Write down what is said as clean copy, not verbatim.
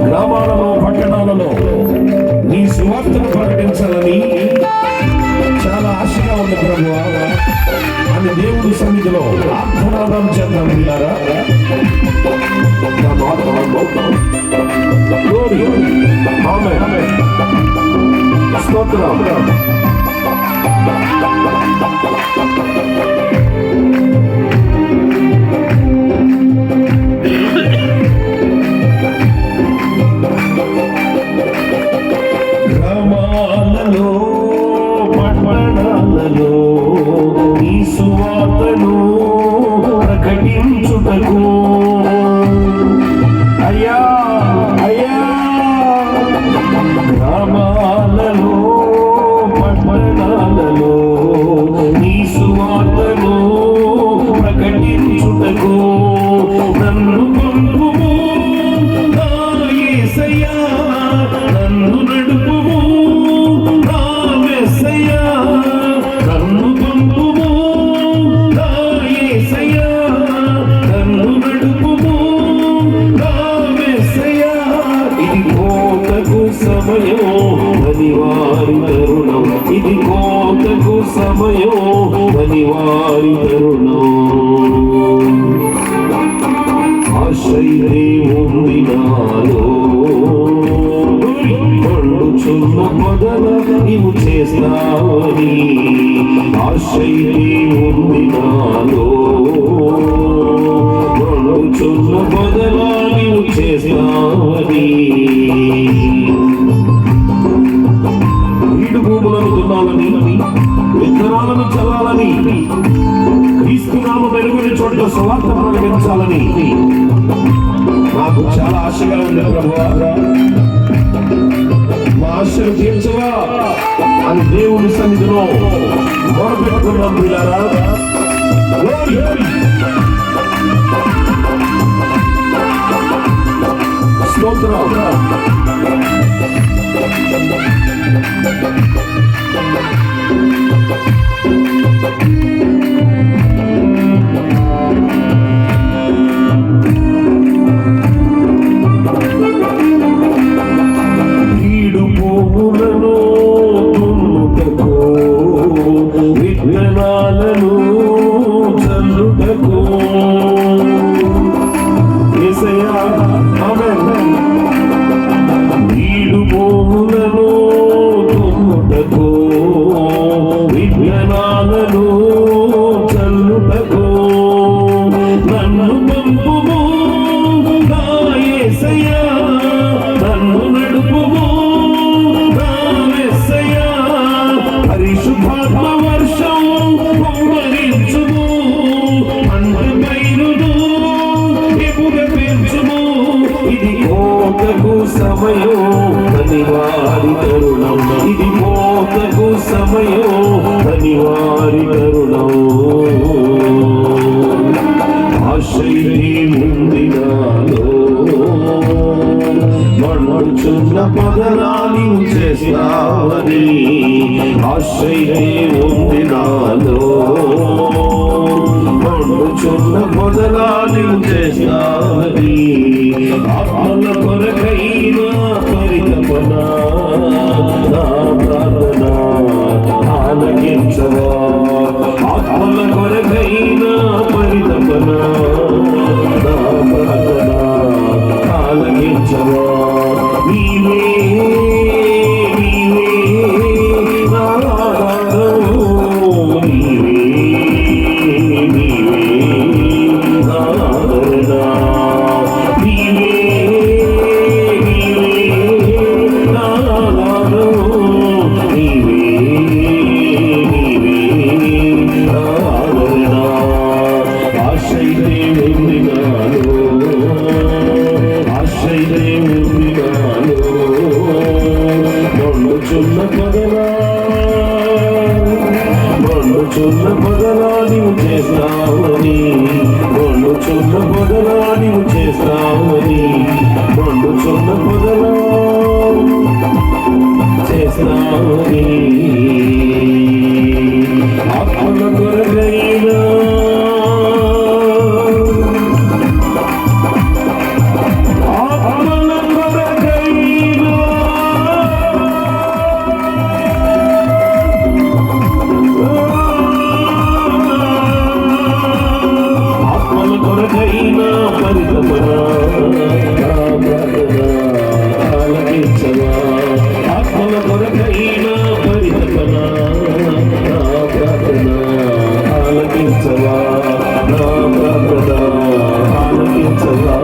గ్రామాలలో పట్టణాలలో నీ సువార్తను ప్రకటించాలని చాలా ఆశగా ఉంది ప్రభువా అని దేవుడి సన్నిధిలో ఆత్మనాదం చేద్దాం పిల్లారా. స్తోత్రం. గ్రామాలలో పట్టణాలలో ఈ సువార్తను ప్రకటించుటకు అయ్యా అయ్యా గ్రామాలలో పట్టణాలలో ఈ సువార్తను ప్రకటించుటకు నన్ను పంపుము నా యేసయ్యా, నన్ను నడుపుము నా మెస్సయ్యా, నన్ను పంపుము నా యేసయ్యా, నన్ను నడుపుము నా మెస్సయ్యా. ఇది కోతకు సమయం అనివారి తరుణం, ఇది కోతకు సమయం అనివారి తరుణం. ఆశైతే ఉంది నాలో పండుచున్న మొదల నీవు చేస్తావని, ఆశైతే ఉంది నాలో పండుచున్న మొదల నీవు చేస్తావని. వీడు భూములను దున్నాలని, విత్తనాలను చల్లాలని, క్రీస్తు నామ వెలుగుని చోట్ల సువార్త ప్రకటించాలని నాకు చాలా ఆశగా ఉంది ప్రభువా. మా ఆశలు తీర్చవా అని దేవుని సన్నిధిలో మొరపెట్టుకున్నాం పిల్లారా. స్తోత్రం. ఈడు పువ్వులను దున్నుటకు, విత్తనాలను చల్లుటకు యేసయ్యా ఆమేన్. ఈడు పువ్వులను దున్నుటకు, విత్తనాలను చల్లుటకు నన్ను పంపుము నా యేసయ్యా, నన్ను నడుపుము నా మెస్సయ్యా. పరిశుద్ధాత్మ వర్షం కుమ్మరించుము, పంట పైరును ఎపుగ పెంచుము. ఇది కోతకు సమయం అనివారి తరుణం, ఇది కోతకు సమయం అనివారి తరుణం. ఆశైతే ఉంది నాలో మండుచున్న పదనాలి చేస్తావని, ఆశైతే ఉంది నాలో మండుచున్న పదనాలి చేస్తావని. ఆత్మల కొరకైన పరితపన నా ప్రార్థన ఆలకించవా, ఆత్మల కొరకైన పరితపన నా ప్రార్థన ఆలకించవా. నీవే నీవే నా ఆధారము, నీవే నీవే నా ఆదరణ, నీవే నీవే నా ఆధారము, నీవే నీవే నా ఆదరణ. ఆశైతే ఉంది నాలో, ఆశైతే ఉంది నాలో మండుచున్న పదలా, మండుచున్న పదలా నీవు చేస్తావని, మండుచున్న పదలా నీవు చేస్తావని, మండుచున్న పదలా చేస్తావని. ఆత్మల కొరకైనా కొరకైనా పరితపన నా ప్రార్థన ఆలకించవా ఆత్మల కొరకైనా పరితపన నా ప్రార్థన ఆలకించవా నా ప్రార్థన ఆలకించవా